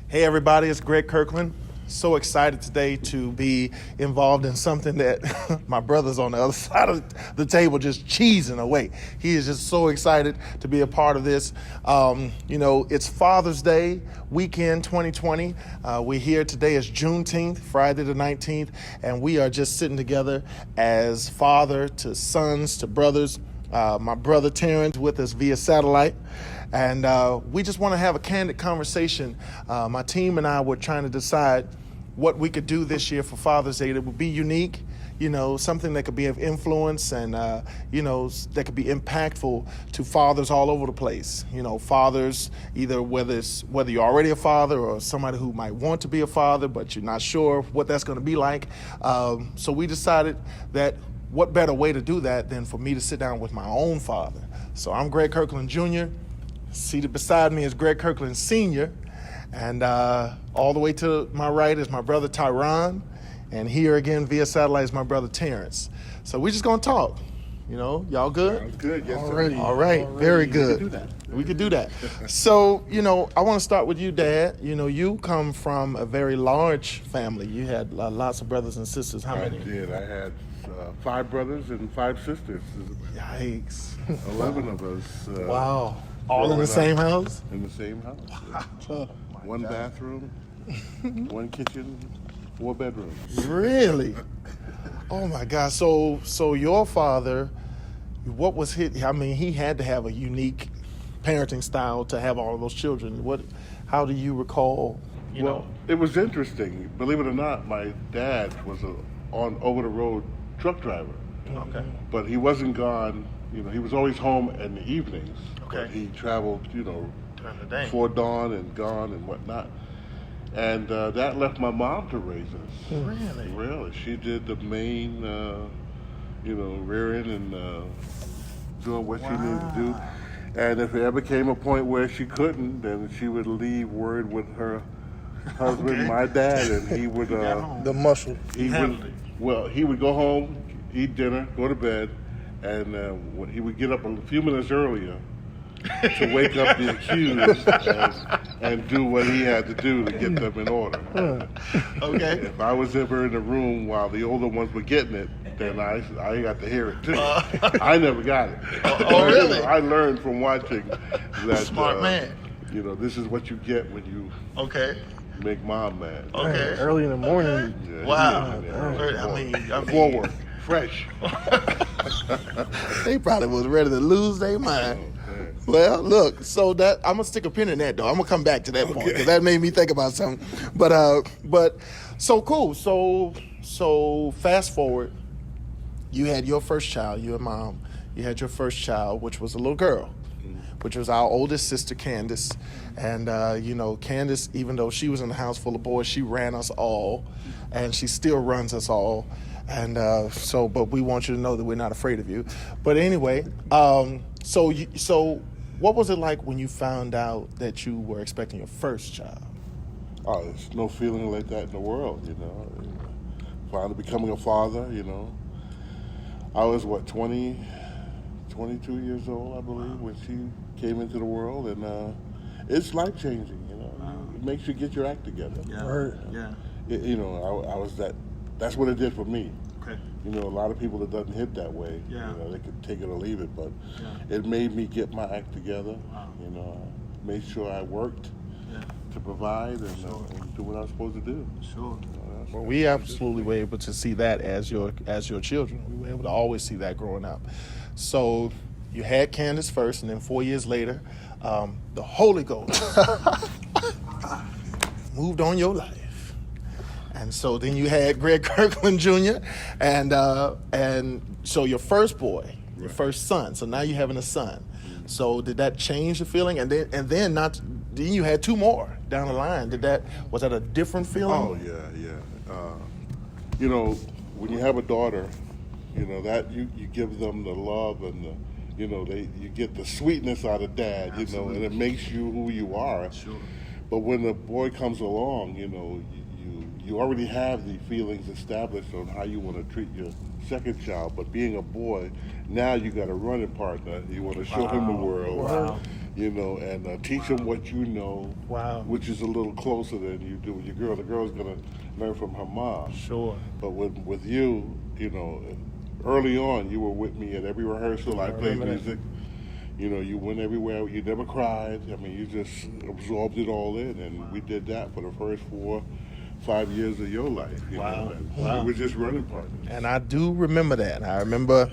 Hey everybody, it's Greg Kirkland. So excited today to be involved in something that my brother's on the other side of the table just cheesing away. He is just so excited to be a part of this. It's Father's Day weekend 2020. We're here today. It's Juneteenth, Friday the 19th, and we are just sitting together as father to sons to brothers. My brother Terrence with us via satellite. And we just want to have a candid conversation. My team and I were trying to decide what we could do this year for Father's Day that would be unique, something that could be of influence and, that could be impactful to fathers all over the place. Fathers, either whether you're already a father or somebody who might want to be a father, but you're not sure what that's going to be like. So we decided that what better way to do that than for me to sit down with my own father. So I'm Greg Kirkland Jr., seated beside me is Greg Kirkland Sr., and all the way to my right is my brother Tyron, and here again via satellite is my brother Terrence. So we're just going to talk. Y'all good? Sounds good, yes, Already. sir. All right, very good. We could do that. So, I want to start with you, Dad. You come from a very large family. You had lots of brothers and sisters. How many? I did. I had 5 brothers and 5 sisters. Yikes. 11 of us. Wow. All in the same house? In the same house. One bathroom, one kitchen, 4 bedrooms. Really? Oh my God. So your father, what was his, he had to have a unique parenting style to have all of those children. How do you recall, It was interesting. Believe it or not, my dad was on over-the-road truck driver. Okay. But he wasn't gone, he was always home in the evenings. Okay. But he traveled, during the day? before dawn and gone and whatnot. And that left my mom to raise us. Really? Really. She did the main, rearing and doing what she needed to do. And if it ever came a point where she couldn't, then she would leave word with her husband, my dad, and he would... the muscle. He would go home, eat dinner, go to bed, and he would get up a few minutes earlier to wake up the accused and do what he had to do to get them in order. Okay. If I was ever in the room while the older ones were getting it, then I got to hear it too. I never got it. Oh, really? I learned from watching that. Smart man. This is what you get when you make mom mad. Okay. Early in the morning. Yeah, Wow. Forward, fresh. They probably was ready to lose their mind. Well, look, so that I'm gonna stick a pin in that though. I'm gonna come back to that point because that made me think about something. But so cool. So fast forward, you had your first child. You and Mom, you had your first child, which was a little girl, which was our oldest sister, Candace. And Candace, even though she was in a house full of boys, she ran us all, and she still runs us all. And but we want you to know that we're not afraid of you. But anyway, so what was it like when you found out that you were expecting your first child? Oh, there's no feeling like that in the world, Finally becoming a father, I was, 22 years old, I believe, when she came into the world. And it's life-changing, It makes you get your act together. Yeah. I was that's what it did for me. Okay. A lot of people, it doesn't hit that way. Yeah. They could take it or leave it, but it made me get my act together. Wow. Made sure I worked to provide and do what I was supposed to do. Sure. Well, we absolutely were able to see that as your children. We were able to always see that growing up. So you had Candace first, and then 4 years later, the Holy Ghost moved on your life. And so then you had Greg Kirkland Jr. and so your first boy, your first son. So now you're having a son. So did that change the feeling? And then then you had 2 more down the line. Was that a different feeling? Oh yeah. When you have a daughter, that you give them the love and you get the sweetness out of dad, and it makes you who you are. Sure. But when the boy comes along, you already have the feelings established on how you want to treat your second child. But being a boy, now you got a running partner. You want to show him the world. Wow. you know, and teach them what you know, Wow. which is a little closer than you do with your girl. The girl's gonna learn from her mom. Sure. But with you, you know, early on, you were with me at every rehearsal. I played remember that. music. You know, you went everywhere. You never cried. I mean, you just absorbed it all in, and we did that for the first 4-5 years of your life. You Wow. know, and Wow. we were just running partners. And I do remember that. I remember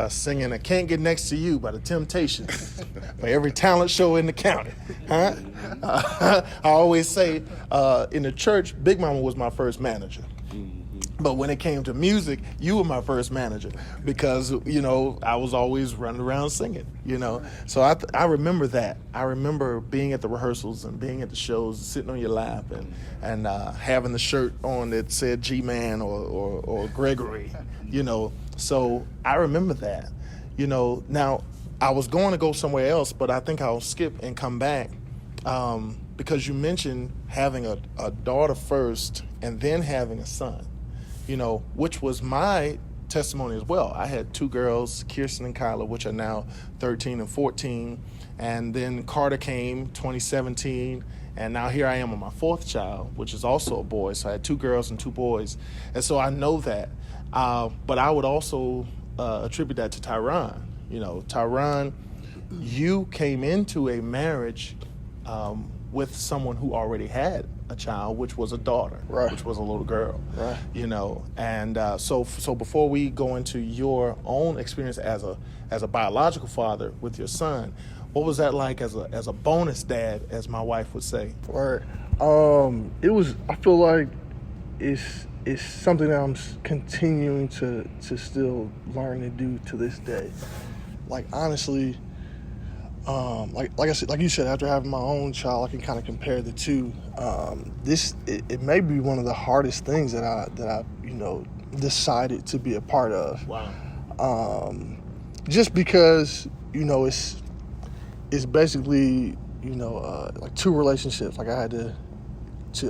singing "I Can't Get Next to You" by the Temptations for every talent show in the county. Huh? I always say in the church, Big Mama was my first manager. But when it came to music, you were my first manager because, you know, I was always running around singing, you know. So I remember that. I remember being at the rehearsals and being at the shows, sitting on your lap and having the shirt on that said G-Man or Gregory, you know. So I remember that, you know. Now, I was going to go somewhere else, but I think I'll skip and come back because you mentioned having a daughter first and then having a son. You know, which was my testimony as well. I had 2 girls, Kirsten and Kyla, which are now 13 and 14. And then Carter came 2017. And now here I am on my 4th child, which is also a boy. So I had 2 girls and 2 boys. And so I know that. But I would also attribute that to Tyron. You know, Tyron, you came into a marriage with someone who already had a child, which was a daughter, Right. which was a little girl, Right. you know. And so before we go into your own experience as a biological father with your son, what was that like as a bonus dad, as my wife would say? Right. It was. I feel like it's something that I'm continuing to still learn to do to this day. Like honestly, like I said, like you said, after having my own child, I can kind of compare the two. It may be one of the hardest things that I you know decided to be a part of. Wow. Just because you know it's basically you know like 2 relationships. Like I had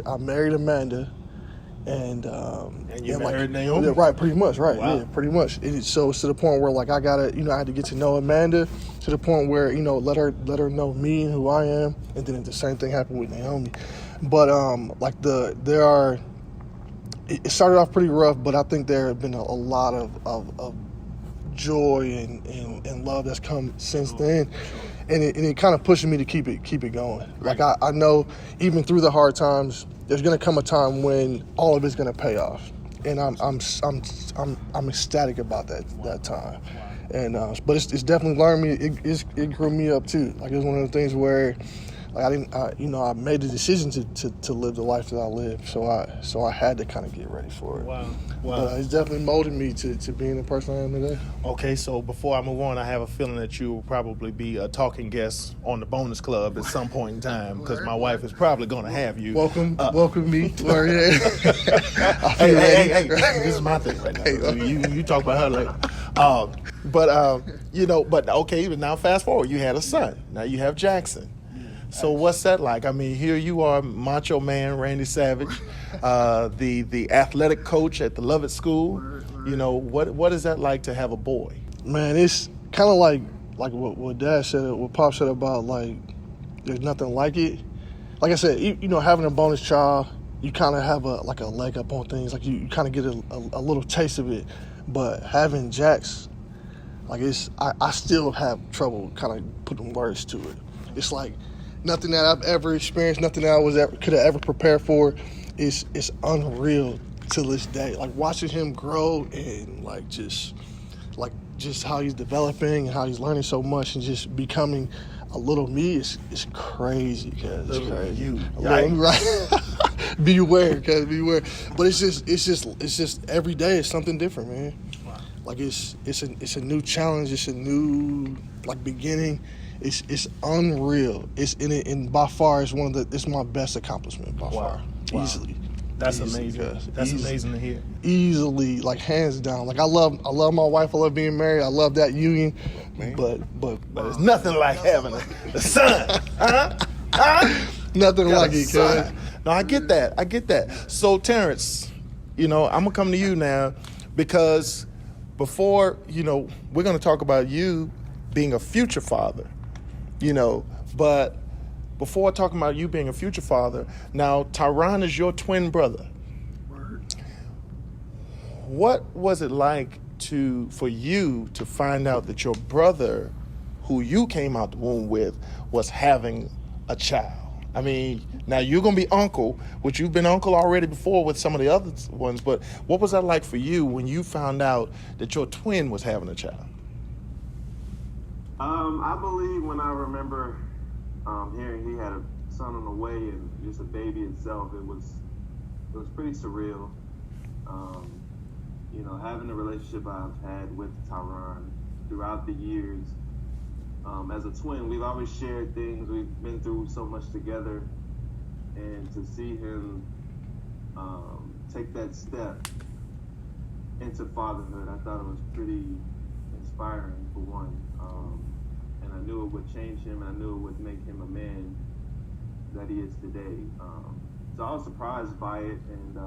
I married Amanda. And you like, married Naomi? Yeah, right, pretty much, right, Wow. yeah, pretty much. So it's to the point where like I had to get to know Amanda to the point where you know let her know me and who I am, and then the same thing happened with Naomi. But like it started off pretty rough, but I think there have been a lot of joy and love that's come since then. And it kind of pushed me to keep it going. Like I know even through the hard times, there's gonna come a time when all of it's gonna pay off, and I'm ecstatic about that time. And but it's definitely learned me. It grew me up too. Like it was one of the things where like I made the decision to live the life that I live. So I had to kind of get ready for it. Wow. But it's definitely molded me to being the person I am today. Okay, so before I move on, I have a feeling that you will probably be a talking guest on the Bonus Club at some point in time, because my wife is probably going to have you. Welcome me. Where Hey, this is my thing right now. You talk about her later. But okay, but now fast forward. You had a son. Now you have Jackson. So what's that like? I mean, here you are, Macho Man Randy Savage, the athletic coach at the Lovett School. You know, what is that like to have a boy? Man, it's kind of like what Dad said, what Pop said about like there's nothing like it. Like I said, you know, having a bonus child, you kind of have a leg up on things. Like you kind of get a little taste of it. But having Jax, like I still have trouble kind of putting words to it. It's like nothing that I've ever experienced, nothing that I could have ever prepared for. It's unreal to this day. Like watching him grow and just how he's developing and how he's learning so much and just becoming a little me is crazy, cuz it's crazy. You, right? Beware. But it's just every day is something different, man. Wow. Like it's a new challenge. It's a new beginning. It's unreal. It's in it, and by far it's my best accomplishment by far. Wow. Easily. That's Easily, amazing. cuz. That's amazing to hear. Easily, like hands down. Like I love my wife. I love being married. I love that union. Man. But But it's nothing like having a son. Huh? nothing Got like a it, son. cuz. No, I get that. So Terrence, you know, I'm gonna come to you now because before, you know, we're gonna talk about you being a future father. You know, But before talking about you being a future father, now Tyron is your twin brother. What was it like for you to find out that your brother, who you came out the womb with, was having a child? I mean, now you're going to be uncle, which you've been uncle already before with some of the other ones, but what was that like for you when you found out that your twin was having a child? I believe when I remember hearing he had a son on the way and just a baby itself, it was pretty surreal. Having the relationship I've had with Tyron throughout the years, as a twin, we've always shared things. We've been through so much together, and to see him take that step into fatherhood, I thought it was pretty inspiring for one. And I knew it would change him, and I knew it would make him a man that he is today. So I was surprised by it, and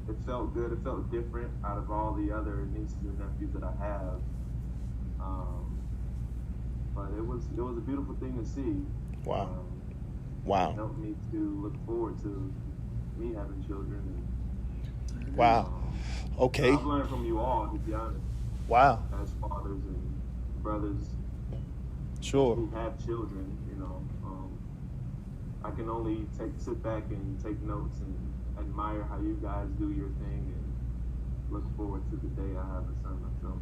it felt good. It felt different out of all the other nieces and nephews that I have. But it was a beautiful thing to see. Wow. Wow. It helped me to look forward to me having children. And, wow. Okay. So I've learned from you all, to be honest. Wow. As fathers and brothers Sure. who have children, I can only sit back and take notes and admire how you guys do your thing and look forward to the day I have a son myself.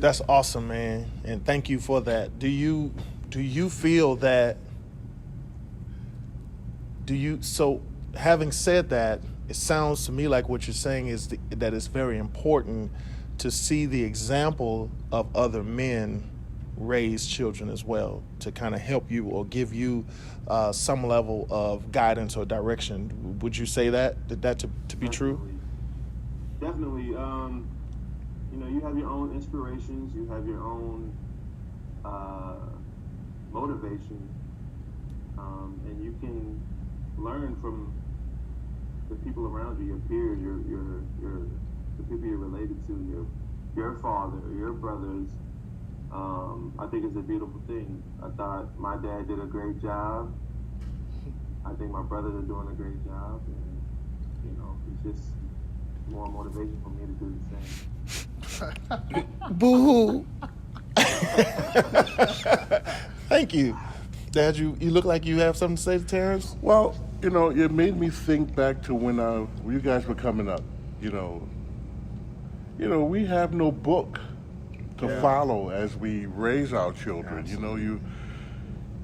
That's awesome, man, and thank you for that. Do you feel that? So having said that, it sounds to me like what you're saying is that it's very important to see the example of other men raise children as well, to kind of help you or give you some level of guidance or direction. Would you say that to be true? Definitely. You have your own inspirations, you have your own motivation, and you can learn from the people around you, your peers, the people you're related to, your father, your brothers. I think it's a beautiful thing. I thought my dad did a great job. I think my brothers are doing a great job, and it's just more motivation for me to do the same. Boo-hoo. Thank you. Dad, you look like you have something to say to Terrence? Well, it made me think back to when you guys were coming up. We have no book to follow as we raise our children. Absolutely.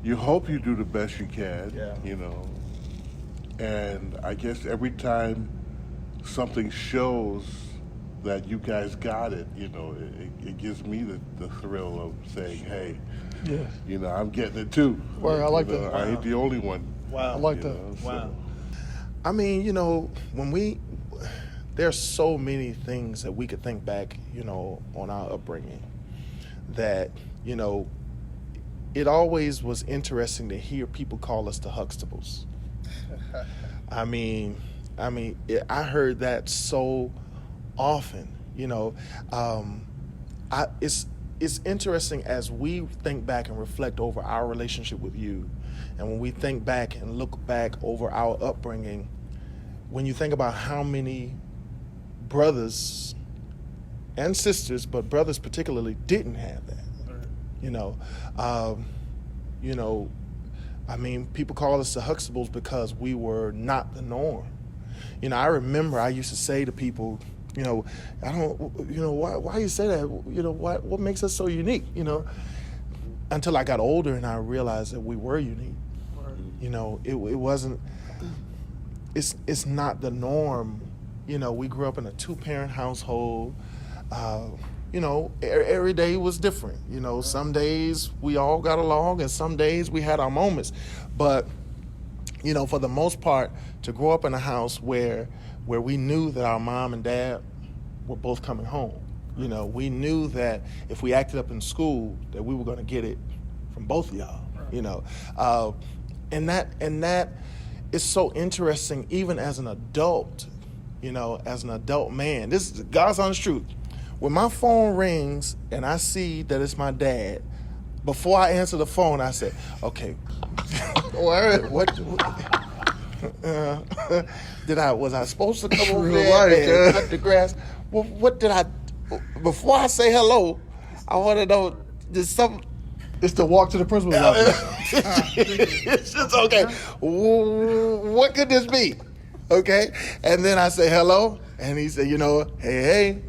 You hope you do the best you can. Yeah. And I guess every time something shows that you guys got it, it gives me the thrill of saying, hey, I'm getting it too. Well, I like that. I ain't the only one. Wow. I like that. Wow. I mean, there's so many things that we could think back, on our upbringing that, it always was interesting to hear people call us the Huxtables. I heard that so often, it's interesting as we think back and reflect over our relationship with you, and when we think back and look back over our upbringing, when you think about how many brothers and sisters, but brothers particularly, didn't have that. People call us the Huxtables because we were not the norm. I remember I used to say to people, why you say that? What makes us so unique? Until I got older and I realized that we were unique. It wasn't. It's not the norm. We grew up in a 2-parent household. Every day was different. Some days we all got along and some days we had our moments. But, for the most part, to grow up in a house where we knew that our mom and dad were both coming home. We knew that if we acted up in school that we were going to get it from both of y'all, and that is so interesting even as an adult, as an adult man. This is God's honest truth. When my phone rings and I see that it's my dad, before I answer the phone, I said, okay, what was I supposed to come over there and cut the grass? Well, what did I, before I say hello, I want to know, there's some. It's the walk to the principal's office. It's just, okay, what could this be? Okay, and then I say hello, and he said, hey,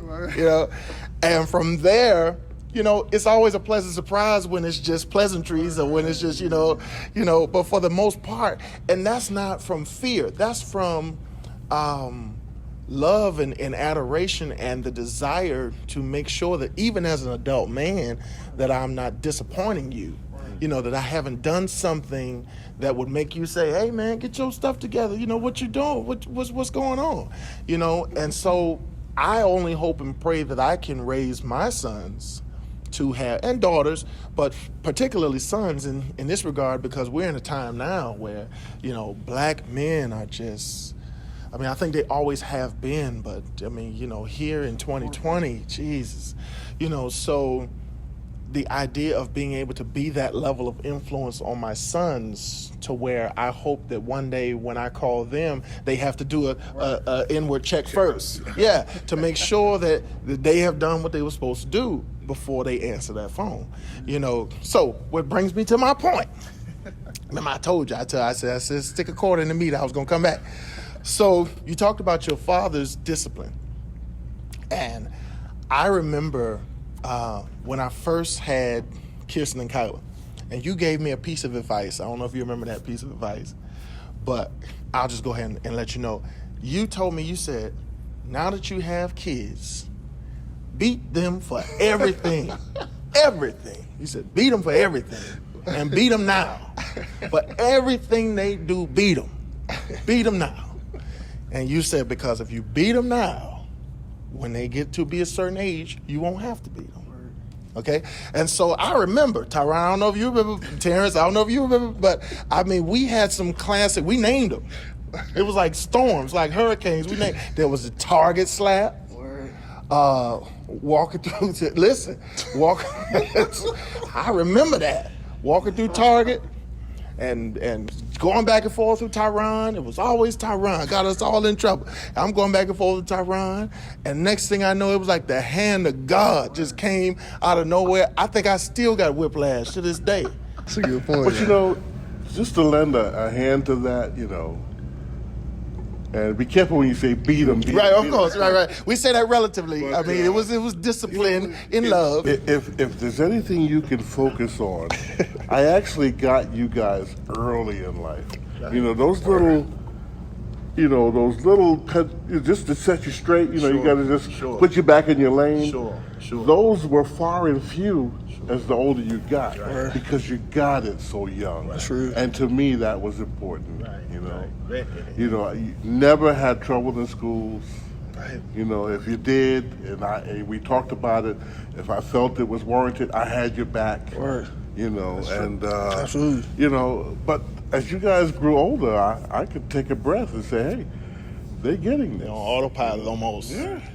and from there, it's always a pleasant surprise when it's just pleasantries or when it's just, but for the most part, and that's not from fear, that's from love and adoration and the desire to make sure that even as an adult man, that I'm not disappointing you, that I haven't done something that would make you say, hey man, get your stuff together, what you doing, what's going on, and so I only hope and pray that I can raise my sons to have, and daughters, but particularly sons in this regard, because we're in a time now where, black men are just, I think they always have been, but here in 2020, Jesus, so the idea of being able to be that level of influence on my sons to where I hope that one day when I call them, they have to do a inward check first. Yeah, to make sure that they have done what they were supposed to do before they answer that phone. So what brings me to my point. Remember I told you, I said stick a quarter in the meat, I was gonna come back. So you talked about your father's discipline. And I remember when I first had Kirsten and Kyla, and you gave me a piece of advice. I don't know if you remember that piece of advice, but I'll just go ahead and let you know. You told me, you said, now that you have kids, beat them for everything. Everything. You said, beat them for everything. And beat them now. For everything they do, beat them. Beat them now. And you said, because if you beat them now, when they get to be a certain age, you won't have to beat them. Okay? And so I remember, Tyron, I don't know if you remember, Terrence, I don't know if you remember, but we had some we named them. It was like storms, like hurricanes. There was a Target slap. Walking through, I remember that. Walking through Target and going back and forth with Tyron. It was always Tyron. Got us all in trouble. I'm going back and forth with Tyron. And next thing I know, it was like the hand of God just came out of nowhere. I think I still got whiplash to this day. That's a good point. But just to lend a hand to that, and be careful when you say beat them. Right, of course, right. We say that relatively. But, it was discipline in love. If there's anything you can focus on, I actually got you guys early in life. Those little, just to set you straight. You got to just put you back in your lane. Sure. Those were far and few as the older you got, because you got it so young. Right. True. And to me, that was important. Right. You never had trouble in schools. Right. If you did, and we talked about it, if I felt it was warranted, I had your back. Right. Absolutely. But as you guys grew older, I could take a breath and say, hey, they're getting this. On autopilot almost.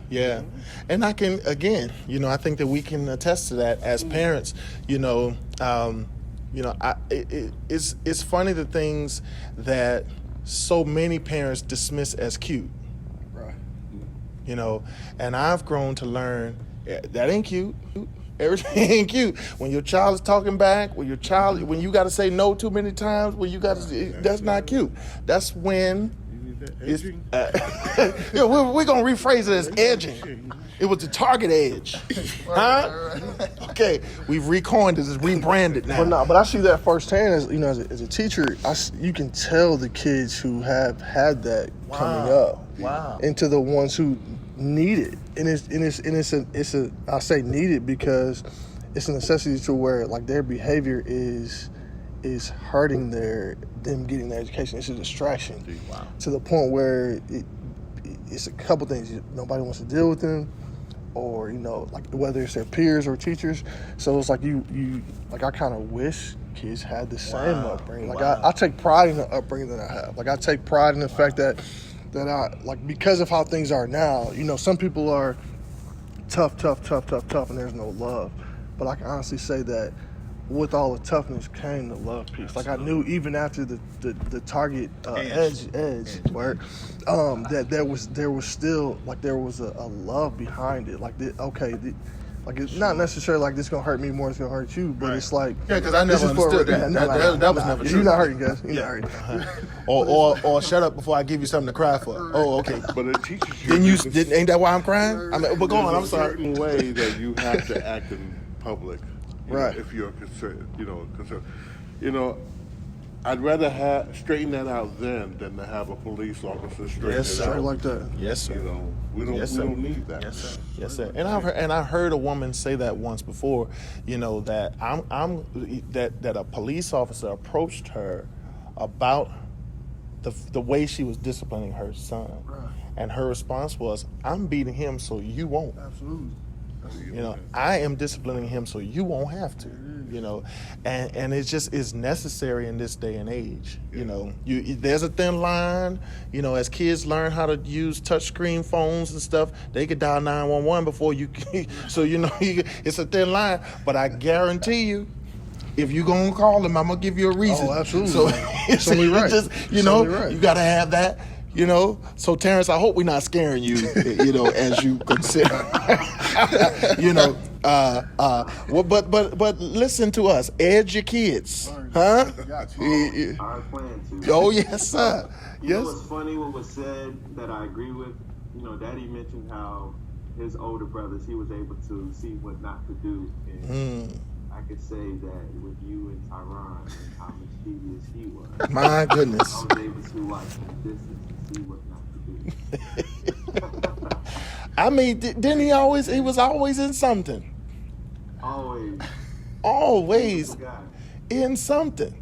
Yeah. And I can, again, I think that we can attest to that as parents. It's funny the things that so many parents dismiss as cute. Right. And I've grown to learn that ain't cute. Everything ain't cute. When your child is talking back, when you got to say no too many times, that's not cute. That's when we're gonna rephrase it as edging. It was the target edge. Huh? Okay, we've recoined it, it's rebranded now. But I see that firsthand as a teacher. You can tell the kids who have had that coming up. Wow. Into the ones who need it, and I say need it because it's a necessity to where like their behavior is hurting them getting their education. It's a distraction. Wow. To the point where it's a couple things. Nobody wants to deal with them, or like whether it's their peers or teachers. So it's like I kind of wish kids had the same upbringing. Like I take pride in the upbringing that I have. Like I take pride in the fact that I like, because of how things are now. Some people are tough, and there's no love. But I can honestly say that with all the toughness came the love piece. Like I knew even after the target edge work, that there was still like there was a love behind it. Like like it's not necessarily like this gonna hurt me more, it's gonna hurt you, but it's like because I never understood that. That was never true. You're not hurting, guys. You're not hurting. Or shut up before I give you something to cry for. Oh, okay. But it teaches you. Ain't that why I'm crying? I mean, but go on. I'm sorry. Certain way that you have to act in public, Right? If you're concerned, I'd rather straighten that out then than to have a police officer straighten it out like that. Yes, sir. We don't need that. Yes, sir. Yes, sir. And I heard a woman say that once before. That that a police officer approached her about the way she was disciplining her son, and her response was, "I'm beating him so you won't." Absolutely. I am disciplining him so you won't have to. And it just is necessary in this day and age. There's a thin line. As kids learn how to use touchscreen phones and stuff, they could dial 911 before you. So it's a thin line. But I guarantee you, if you gonna call them, I'm gonna give you a reason. Oh, absolutely. So it's only right. You gotta have that. So Terrence, I hope we're not scaring you, as you consider, but listen to us, edge your kids, huh? Our plan to. Oh, yes, sir. You know what's funny, what was said that I agree with? Daddy mentioned how his older brothers, he was able to see what not to do. And I could say that with you and Tyron and how mischievous he was. My goodness. I was able to watch from distance and see what not to do. I mean, didn't he was always in something. Always in something.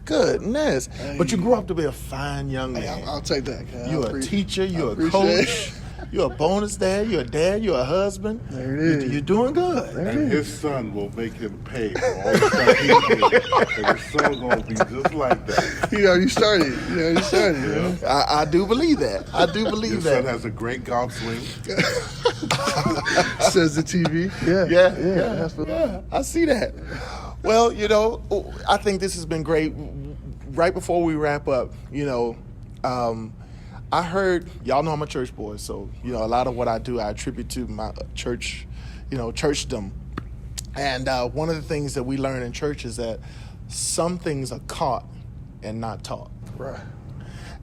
Goodness. Hey. But you grew up to be a fine young man. Hey, I'll take that. You're a teacher, you're a coach, you're a bonus dad, you're a dad, you're a husband. There it is. You're doing good. And his son will make him pay for all the stuff he did. And his son going to be just like that. You already started. Yeah. I do believe that. His son has a great golf swing. Says the TV. Yeah. I see that. Well, I think this has been great. Right before we wrap up, I heard, y'all know I'm a church boy, so, a lot of what I do, I attribute to my church, churchdom. And one of the things that we learn in church is that some things are caught and not taught. Right.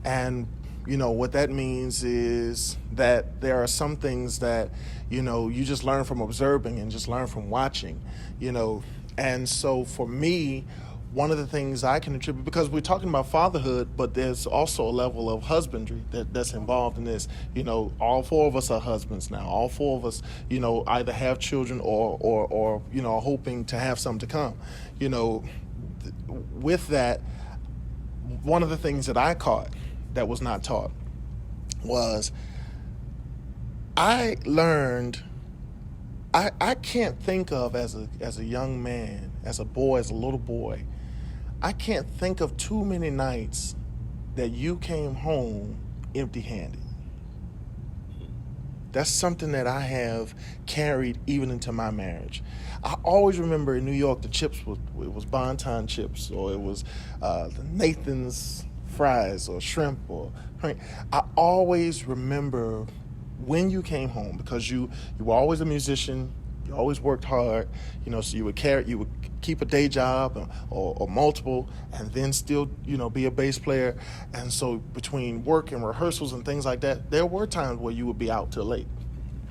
And, what that means is that there are some things that, you just learn from observing and just learn from watching, And so for me, one of the things I can attribute, because we're talking about fatherhood, but there's also a level of husbandry that's involved in this. All four of us are husbands now. All four of us, either have children or are hoping to have some to come. With that, one of the things that I caught that was not taught was I learned I can't think of as a young man, as a boy, as a little boy, I can't think of too many nights that you came home empty-handed. That's something that I have carried even into my marriage. I always remember in New York, the chips it was Bonton chips, or it was the Nathan's fries or shrimp I always remember when you came home, because you were always a musician, you always worked hard, so you would keep a day job or multiple, and then still, be a bass player. And so between work and rehearsals and things like that, there were times where you would be out till late.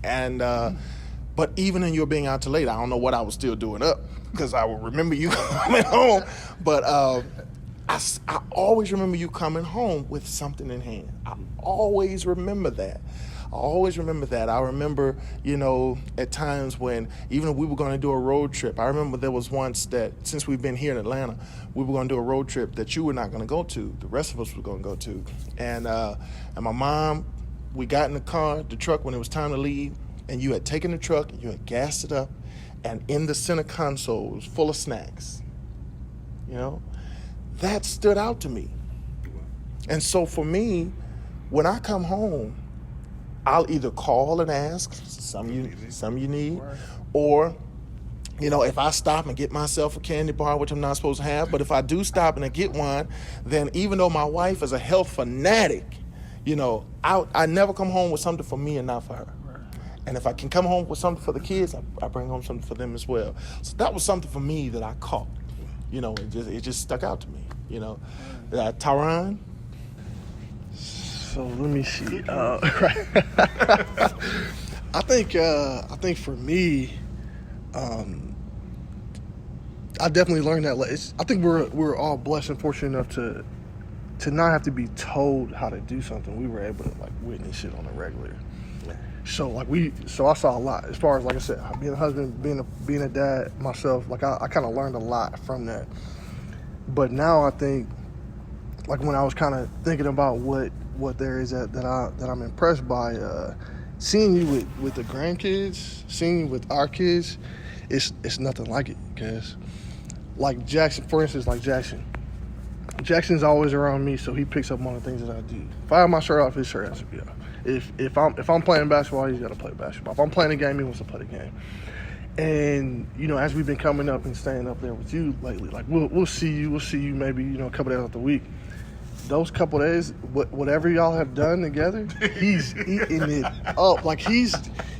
And but even in your being out till late, I don't know what I was still doing up, because I would remember you coming home. But I always remember you coming home with something in hand. I always remember that. I remember, at times when even if we were going to do a road trip, I remember there was once that, since we've been here in Atlanta, we were going to do a road trip that you were not going to go to. The rest of us were going to go to. And my mom, we got in the truck when it was time to leave, and you had taken the truck, and you had gassed it up, and in the center console, it was full of snacks. That stood out to me. And so for me, when I come home, I'll either call and ask, some you need, or If I stop and get myself a candy bar, which I'm not supposed to have, but if I do stop and I get one, then even though my wife is a health fanatic, I never come home with something for me and not for her. And if I can come home with something for the kids, I bring home something for them as well. So that was something for me that I caught. It just stuck out to me. Tyron. So let me see. I think for me, I definitely learned that. I think we're all blessed and fortunate enough to not have to be told how to do something. We were able to witness it on a regular. So I saw a lot as far as, like I said, being a husband, being a dad myself. I kind of learned a lot from that. But now I think, when I was kind of thinking about what there is that I'm impressed by, seeing you with the grandkids, seeing you with our kids, it's nothing like it. Because Jackson, for instance, Jackson's always around me, so he picks up on the things that I do. If I have my shirt off, his shirt has to be off. If I'm playing basketball, he's got to play basketball. If I'm playing a game, he wants to play the game. And as we've been coming up and staying up there with you lately, we'll see you maybe a couple days out the week. Those couple days, whatever y'all have done together, he's eating it up.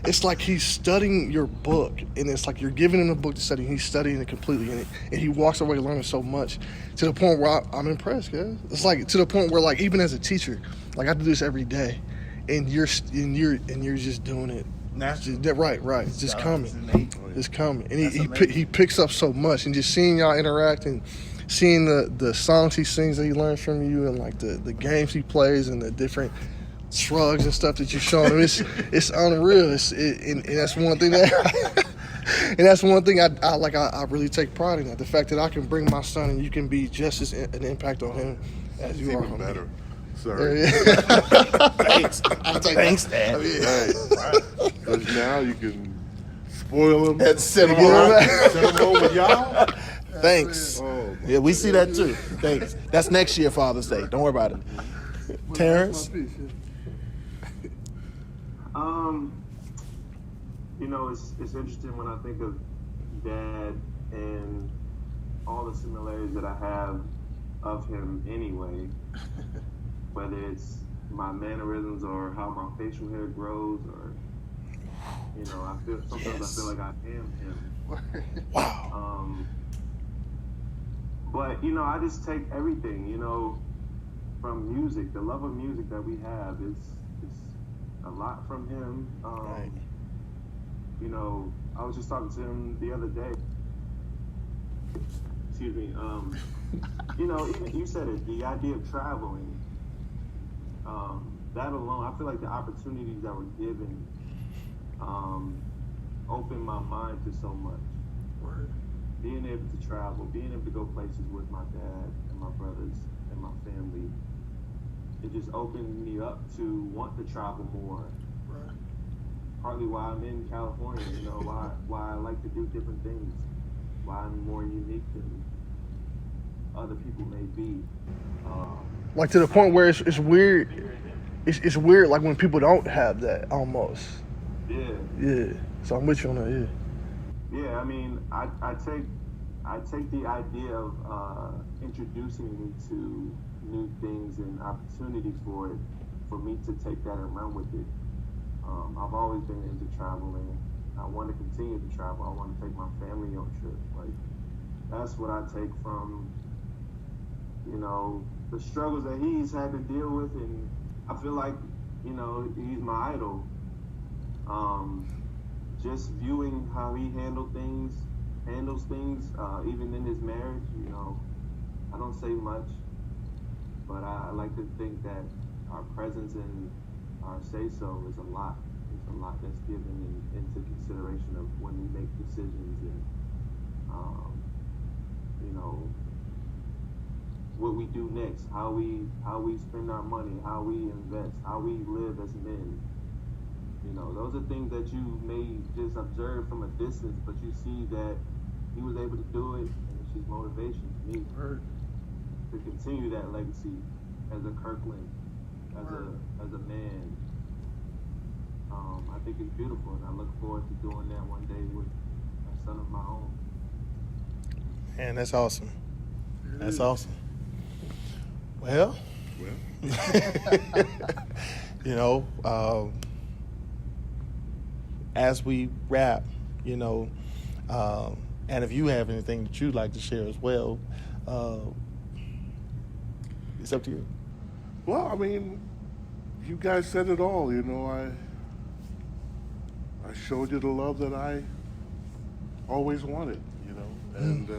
It's like he's studying your book, and it's like you're giving him a book to study, and he's studying it completely, and he walks away learning so much, to the point where I'm impressed, guys. It's to the point where even as a teacher, I do this every day, and you're just doing it. Right. It's just coming. It's coming, and he picks up so much, and just seeing y'all interact and seeing the songs he sings that he learns from you, and the games he plays, and the different shrugs and stuff that you show him, it's unreal. And that's one thing that and that's one thing I really take pride in, that the fact that I can bring my son and you can be just as an impact on him as you are on better. me. Sorry. Thanks, Dad. Because now you can spoil him. And send him home with y'all. Thanks. Oh, yeah, we see that too. Thanks. That's next year, Father's Day. Don't worry about it. Terrence? It's interesting when I think of Dad and all the similarities that I have of him anyway, whether it's my mannerisms or how my facial hair grows, or sometimes I feel like I am him. Wow. But I just take everything, from music. The love of music that we have is a lot from him. Right. I was just talking to him the other day. Excuse me. Even you said it, the idea of traveling. That alone, I feel like the opportunities that were given opened my mind to so much. Word. Being able to travel, being able to go places with my dad and my brothers and my family, it just opened me up to want to travel more. Right. Partly why I'm in California, why I like to do different things, why I'm more unique than other people may be. To the point where it's weird. It's weird, when people don't have that, almost. Yeah. So I'm with you on that. Yeah. Yeah, I mean, I take the idea of introducing me to new things and opportunities for me to take that and run with it. I've always been into traveling. I want to continue to travel. I want to take my family on trips. That's what I take from, the struggles that he's had to deal with, and I feel like, he's my idol. Just viewing how he handles things, even in his marriage, I don't say much, but I like to think that our presence and our say-so is a lot. It's a lot that's given into consideration of when we make decisions and, what we do next, how we spend our money, how we invest, how we live as men. Those are things that you may just observe from a distance, but you see that he was able to do it, and it's just motivation to me to continue that legacy as a Kirkland, as a man. I think it's beautiful, and I look forward to doing that one day with my son of my own. Man, that's awesome. That's awesome. Well, you know, as we wrap, you know, and if you have anything that you'd like to share as well, it's up to you. Well, I mean, you guys said it all. You know, I showed you the love that I always wanted. You know, and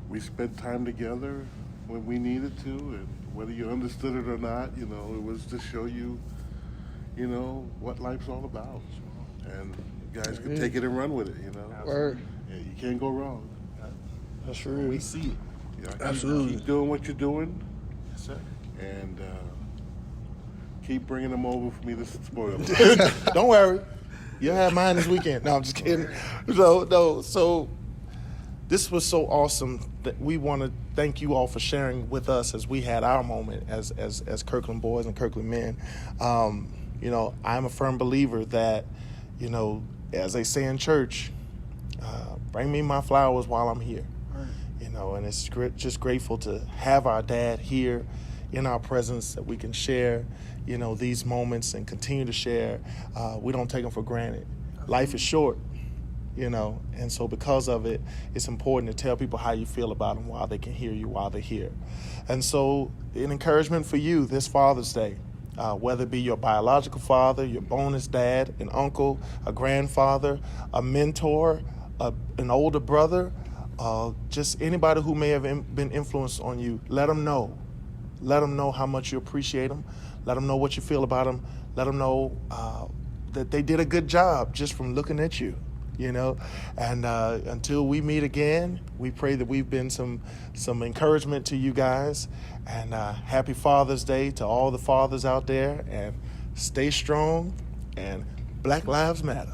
we spent time together when we needed to, and whether you understood it or not, you know, it was to show you, you know, what life's all about. And you guys can take it and run with it. You know, Word. yeah, you can't go wrong. That's true. We see it. Yeah, Absolutely. Keep doing what you're doing. Yes, sir. And keep bringing them over for me to spoil them. Don't worry. You'll have mine this weekend. No, I'm just kidding. So this was so awesome that we want to thank you all for sharing with us as we had our moment as Kirkland boys and Kirkland men. You know, I'm a firm believer that, you know, as they say in church, bring me my flowers while I'm here. Right. You know, and it's just grateful to have our dad here in our presence, that we can share, you know, these moments and continue to share. We don't take them for granted. Life is short, you know, and so because of it, it's important to tell people how you feel about them while they can hear you while they're here. And so an encouragement for you this Father's Day, whether it be your biological father, your bonus dad, an uncle, a grandfather, a mentor, an older brother, just anybody who may have been influenced on you, let them know. Let them know how much you appreciate them. Let them know what you feel about them. Let them know that they did a good job just from looking at you, you know. And until we meet again, we pray that we've been some encouragement to you guys. And happy Father's Day to all the fathers out there. And stay strong. And Black Lives Matter.